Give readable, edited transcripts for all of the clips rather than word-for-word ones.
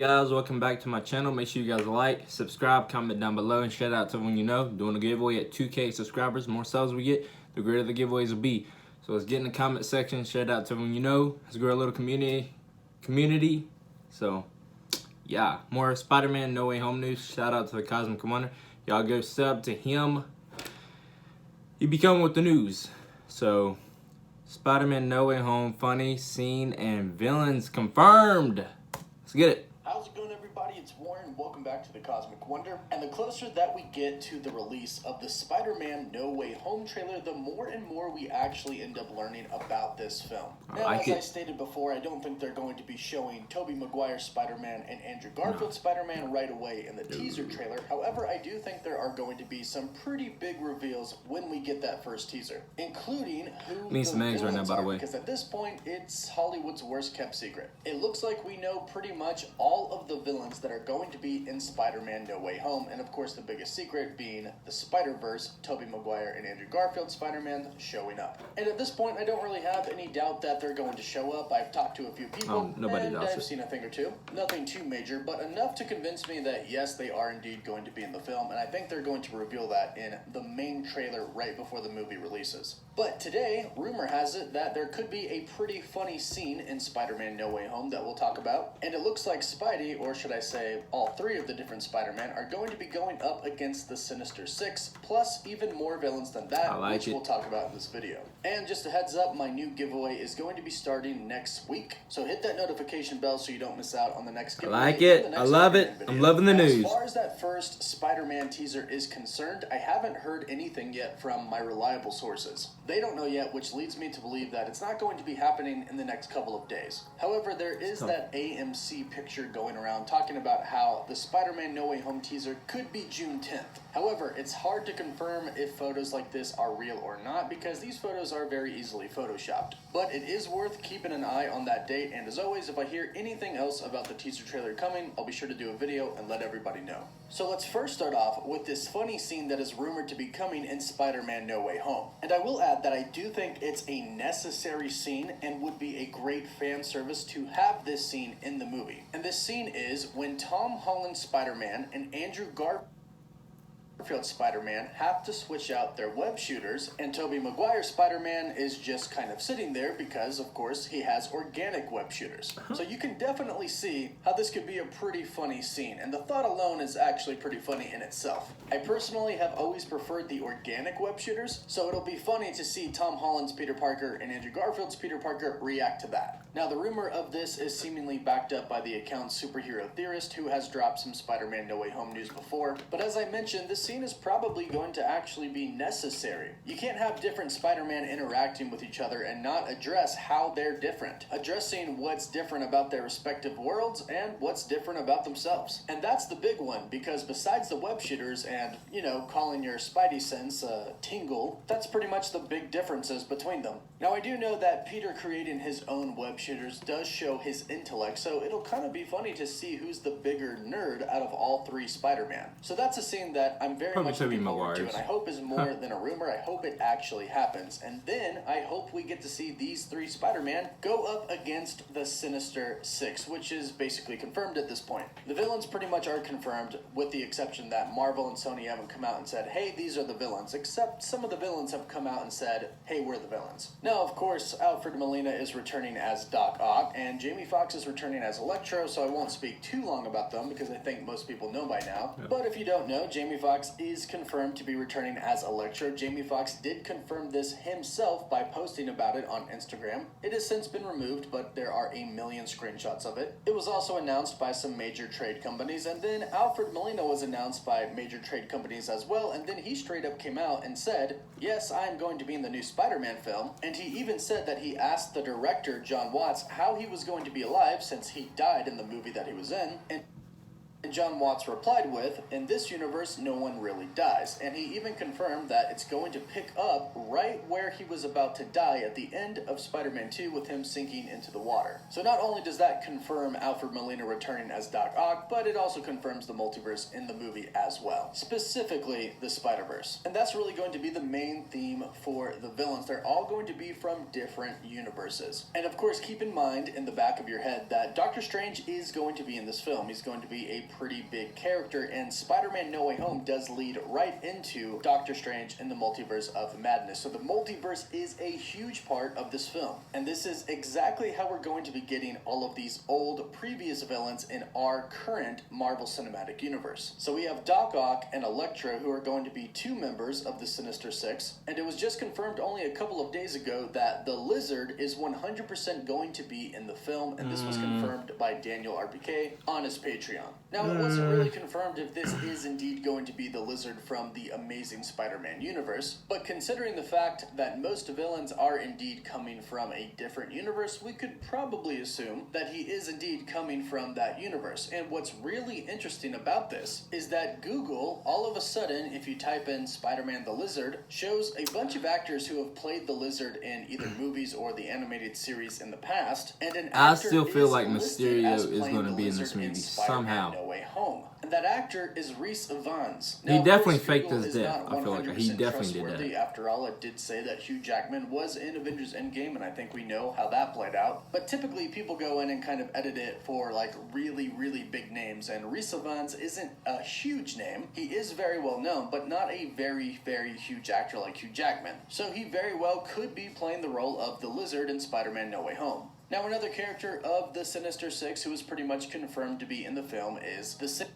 Guys, welcome back to my channel. Make sure you guys like, subscribe, comment down below, and shout out to everyone you know. Doing a giveaway at 2K subscribers. The more subs we get, the greater the giveaways will be. So let's get in the comment section. Shout out to everyone you know. Let's grow a little community. So yeah, more Spider-Man No Way Home news. Shout out to the Cosmic Commander. Y'all go sub to him. He be coming with the news. So Spider-Man No Way Home funny scene and villains confirmed. Let's get it. How's it going, everybody? It's Warren. Welcome back to the Cosmic Wonder. And the closer that we get to the release of the Spider-Man No Way Home trailer, the more and more we actually end up learning about this film. Now, as I stated before, I don't think they're going to be showing Tobey Maguire's Spider-Man and Andrew Garfield's Spider-Man right away in the teaser trailer. However, I do think there are going to be some pretty big reveals when we get that first teaser, including who the villains right now, by the way. Because at this point, it's Hollywood's worst kept secret. It looks like we know pretty much all of the villains that are going to be in Spider-Man No Way Home, and of course the biggest secret being the Spider-Verse, Tobey Maguire and Andrew Garfield Spider-Man showing up. And at this point, I don't really have any doubt that they're going to show up. I've talked to a few people, and I've seen a thing or two. Nothing too major, but enough to convince me that yes, they are indeed going to be in the film, and I think they're going to reveal that in the main trailer right before the movie releases. But today, rumor has it that there could be a pretty funny scene in Spider-Man No Way Home that we'll talk about, and it looks like Spidey, or should I say all three of the different Spider-Man, are going to be going up against the Sinister Six, plus even more villains than that, which we'll talk about in this video. And just a heads up, my new giveaway is going to be starting next week, so hit that notification bell so you don't miss out on the next giveaway. I like it. I love it. I'm loving the news. As far as that first Spider-Man teaser is concerned, I haven't heard anything yet from my reliable sources. They don't know yet, which leads me to believe that it's not going to be happening in the next couple of days. However, there is that AMC picture going around talking about how the Spider-Man No Way Home teaser could be June 10th. However, it's hard to confirm if photos like this are real or not because these photos are very easily photoshopped. But it is worth keeping an eye on that date, and as always, if I hear anything else about the teaser trailer coming, I'll be sure to do a video and let everybody know. So let's first start off with this funny scene that is rumored to be coming in Spider-Man No Way Home. And I will add that I do think it's a necessary scene and would be a great fan service to have this scene in the movie. And this scene is when Tom Holland's Spider-Man and Andrew Garfield Spider-Man have to switch out their web shooters, and Tobey Maguire's Spider-Man is just kind of sitting there because, of course, he has organic web shooters. So you can definitely see how this could be a pretty funny scene, and the thought alone is actually pretty funny in itself. I personally have always preferred the organic web shooters, so it'll be funny to see Tom Holland's Peter Parker and Andrew Garfield's Peter Parker react to that. Now, the rumor of this is seemingly backed up by the account Superhero Theorist, who has dropped some Spider-Man No Way Home news before, but as I mentioned, this scene is probably going to actually be necessary. You can't have different Spider-Man interacting with each other and not address how they're different, addressing what's different about their respective worlds and what's different about themselves. And that's the big one, because besides the web shooters and, you know, calling your Spidey sense a tingle, that's pretty much the big differences between them. Now, I do know that Peter creating his own web shooters does show his intellect, so it'll kind of be funny to see who's the bigger nerd out of all three Spider-Man. So that's a scene that I'm very much looking forward to, and I hope is more than a rumor. I hope it actually happens, and then I hope we get to see these three Spider-Man go up against the Sinister Six, which is basically confirmed at this point. The villains pretty much are confirmed, with the exception that Marvel and Sony haven't come out and said, hey, these are the villains, except some of the villains have come out and said, hey, we're the villains. Now, of course, Alfred Molina is returning as Doc Ock, and Jamie Foxx is returning as Electro, so I won't speak too long about them because I think most people know by now. Yeah. But if you don't know, Jamie Foxx is confirmed to be returning as Electro. Jamie Foxx did confirm this himself by posting about it on Instagram. It has since been removed, but there are a million screenshots of it. It was also announced by some major trade companies, and then Alfred Molina was announced by major trade companies as well, and then he straight up came out and said, yes, I'm going to be in the new Spider-Man film, and he even said that he asked the director, John Watts, how he was going to be alive since he died in the movie that he was in, and And John Watts replied with, in this universe, no one really dies. And he even confirmed that it's going to pick up right where he was about to die at the end of Spider-Man 2 with him sinking into the water. So not only does that confirm Alfred Molina returning as Doc Ock, but it also confirms the multiverse in the movie as well. Specifically, the Spider-Verse. And that's really going to be the main theme for the villains. They're all going to be from different universes. And of course, keep in mind in the back of your head that Doctor Strange is going to be in this film. He's going to be a pretty big character, and Spider-Man No Way Home does lead right into Doctor Strange in the Multiverse of Madness. So the multiverse is a huge part of this film. And this is exactly how we're going to be getting all of these old previous villains in our current Marvel Cinematic Universe. So we have Doc Ock and Electro, who are going to be two members of the Sinister Six, and it was just confirmed only a couple of days ago that the Lizard is 100% going to be in the film, and this was confirmed by Daniel RPK on his Patreon. Now, it wasn't really confirmed if this is indeed going to be the Lizard from the Amazing Spider-Man universe, but considering the fact that most villains are indeed coming from a different universe, we could probably assume that he is indeed coming from that universe. And what's really interesting about this is that Google, all of a sudden, if you type in Spider-Man the Lizard, shows a bunch of actors who have played the Lizard in either movies or the animated series in the past, and an actor I still feel like listed as Mysterio is playing going to the be in this Lizard movie Spider-Man somehow. No Way Home. And that actor is Rhys Ifans. He Now, of definitely course, faked Google his is death. not I feel like he 100% definitely did trustworthy. that. After all, it did say that Hugh Jackman was in Avengers Endgame, and I think we know how that played out. But typically, people go in and kind of edit it for like really, really big names, and Rhys Ifans isn't a huge name. He is very well known, but not a very, very huge actor like Hugh Jackman. So he very well could be playing the role of the Lizard in Spider-Man No Way Home. Now, another character of the Sinister Six who is pretty much confirmed to be in the film is the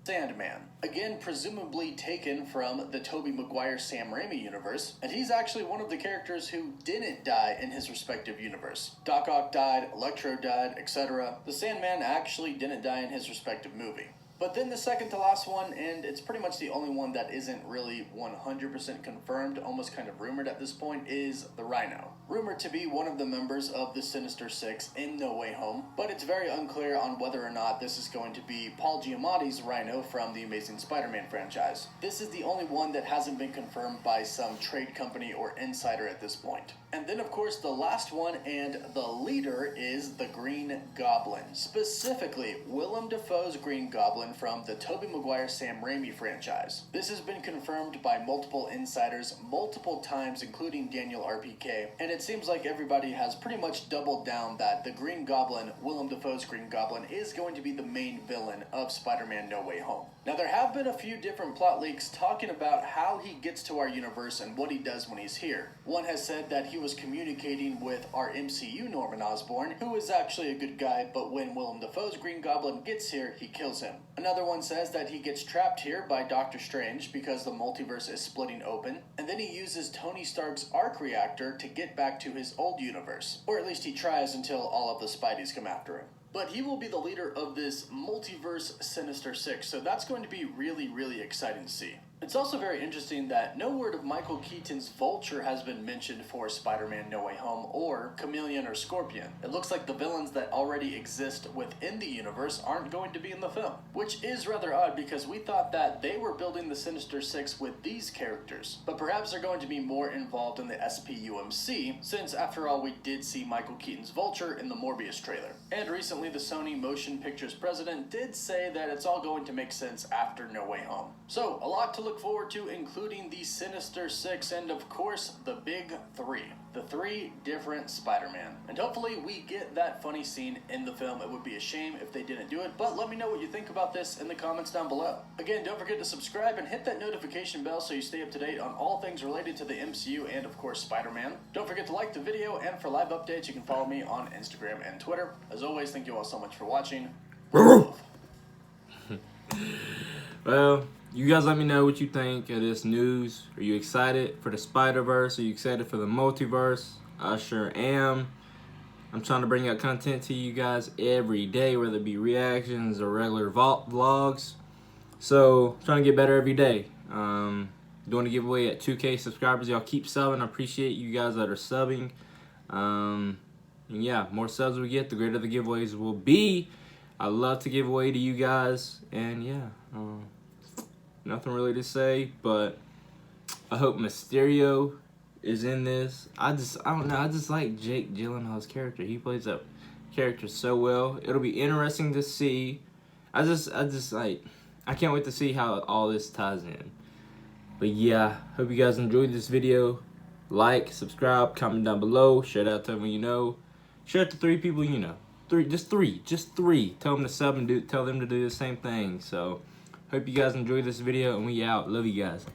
Sandman. Again, presumably taken from the Tobey Maguire Sam Raimi universe, and he's actually one of the characters who didn't die in his respective universe. Doc Ock died, Electro died, etc. The Sandman actually didn't die in his respective movie. But then the second to last one, and it's pretty much the only one that isn't really 100% confirmed, almost kind of rumored at this point, is the Rhino. Rumored to be one of the members of the Sinister Six in No Way Home, but it's very unclear on whether or not this is going to be Paul Giamatti's Rhino from the Amazing Spider-Man franchise. This is the only one that hasn't been confirmed by some trade company or insider at this point. And then, of course, the last one and the leader is the Green Goblin. Specifically, Willem Dafoe's Green Goblin from the Tobey Maguire Sam Raimi franchise. This has been confirmed by multiple insiders multiple times, including Daniel RPK, and it seems like everybody has pretty much doubled down that the Green Goblin, Willem Dafoe's Green Goblin, is going to be the main villain of Spider-Man No Way Home. Now, there have been a few different plot leaks talking about how he gets to our universe and what he does when he's here. One has said that he was communicating with our MCU Norman Osborn, who is actually a good guy, but when Willem Dafoe's Green Goblin gets here, he kills him. Another one says that he gets trapped here by Doctor Strange because the multiverse is splitting open, and then he uses Tony Stark's arc reactor to get back to his old universe. Or at least he tries until all of the Spideys come after him. But he will be the leader of this multiverse Sinister Six, so that's going to be really, really exciting to see. It's also very interesting that no word of Michael Keaton's Vulture has been mentioned for Spider-Man No Way Home or Chameleon or Scorpion. It looks like the villains that already exist within the universe aren't going to be in the film, which is rather odd because we thought that they were building the Sinister Six with these characters. But perhaps they're going to be more involved in the SPUMC, since after all we did see Michael Keaton's Vulture in the Morbius trailer. And recently the Sony Motion Pictures president did say that it's all going to make sense after No Way Home. So, a lot to look forward to, including the Sinister Six and of course the Big Three. The three different Spider-Man. And hopefully we get that funny scene in the film. It would be a shame if they didn't do it, but let me know what you think about this in the comments down below. Again, don't forget to subscribe and hit that notification bell so you stay up to date on all things related to the MCU and of course Spider-Man. Don't forget to like the video, and for live updates you can follow me on Instagram and Twitter. As always, thank you all so much for watching. Well, you guys let me know what you think of this news. Are you excited for the Spider-Verse? Are you excited for the multiverse? I sure am. I'm trying to bring out content to you guys every day, whether it be reactions or regular vlogs. So, I'm trying to get better every day. Doing a giveaway at 2K subscribers. Y'all keep subbing. I appreciate you guys that are subbing. And yeah, more subs we get, the greater the giveaways will be. I love to give away to you guys, and yeah, nothing really to say, but I hope Mysterio is in this. I don't know, I just like Jake Gyllenhaal's character. He plays that character so well. It'll be interesting to see. I can't wait to see how all this ties in. But yeah, hope you guys enjoyed this video. Like, subscribe, comment down below, shout out to everyone you know. Share it to 3 people you know. Just three. Tell them to sub and tell them to do the same thing. So, hope you guys enjoyed this video, and we out. Love you guys.